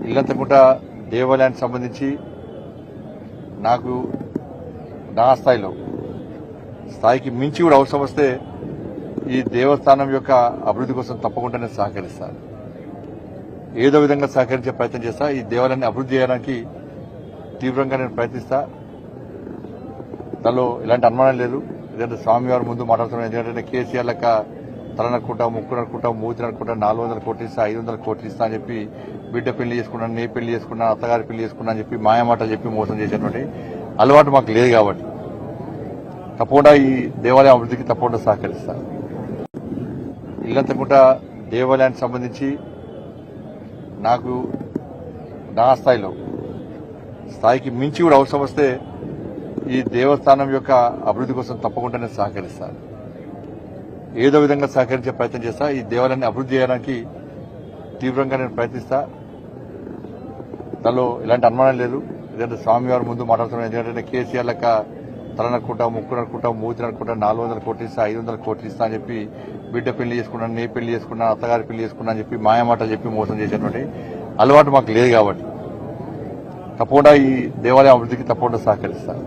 ఇల్లంతకుంట దేవాలయానికి సంబంధించి నాకు నా స్థాయికి మించి కూడా అవసరం వస్తే ఈ దేవస్థానం యొక్క అభివృద్ధి కోసం తప్పకుండా నేను సహకరిస్తాను. ఏదో విధంగా సహకరించే ప్రయత్నం చేస్తా. ఈ దేవాలయాన్ని అభివృద్ధి చేయడానికి తీవ్రంగా నేను ప్రయత్నిస్తా. దానిలో ఎలాంటి అనుమానం లేదు. ఎందుకంటే స్వామివారి ముందు మాట్లాడుతున్నాను. ఎందుకంటే కేసీఆర్ లెక్క తల నరుకుంటా, ముక్కు నరుకుంటా, మూతి నరుకుంటా 400 కోట్లు ఇస్తా, 500 కోట్లు ఇస్తా అని చెప్పి బిడ్డ పెళ్లి చేసుకున్నాను, నే పెళ్లి చేసుకున్నాను, అత్తగారి పెళ్లి చేసుకున్నా అని చెప్పి మాయమాటలు చెప్పి మోసం చేసేటువంటి అలవాటు మాకు లేదు. కాబట్టి తప్పకుండా ఈ దేవాలయం అభివృద్ధికి తప్పకుండా సహకరిస్తా. ఇల్లంతకుంట దేవాలయానికి సంబంధించి నాకు నా స్థాయికి మించి కూడా అవసరం వస్తే ఈ దేవస్థానం యొక్క అభివృద్ధి కోసం తప్పకుండా నేను సహకరిస్తాను. ఏదో విధంగా సహకరించే ప్రయత్నం చేస్తా. ఈ దేవాలయాన్ని అభివృద్ధి చేయడానికి తీవ్రంగా నేను ప్రయత్నిస్తా. దానిలో ఎలాంటి అనుమానం లేదు. ఎందుకంటే స్వామివారి ముందు మాట్లాడుతున్నాను. ఎందుకంటే కేసీఆర్ లెక్క తల నరుకుంటా, ముక్కు నరుకుంటా, మూతి నరుకుంటా 400 కోట్లు ఇస్తా, 500 కోట్లు ఇస్తా అని చెప్పి బిడ్డ పెళ్లి చేసుకున్నాను, నే పెళ్లి చేసుకున్నాను, అత్తగారి పెళ్లి చేసుకున్నా అని చెప్పి మాయమాటలు చెప్పి మోసం చేసేటువంటి అలవాటు మాకు లేదు. కాబట్టి తప్పకుండా ఈ దేవాలయం అభివృద్ధికి తప్పకుండా సహకరిస్తాను.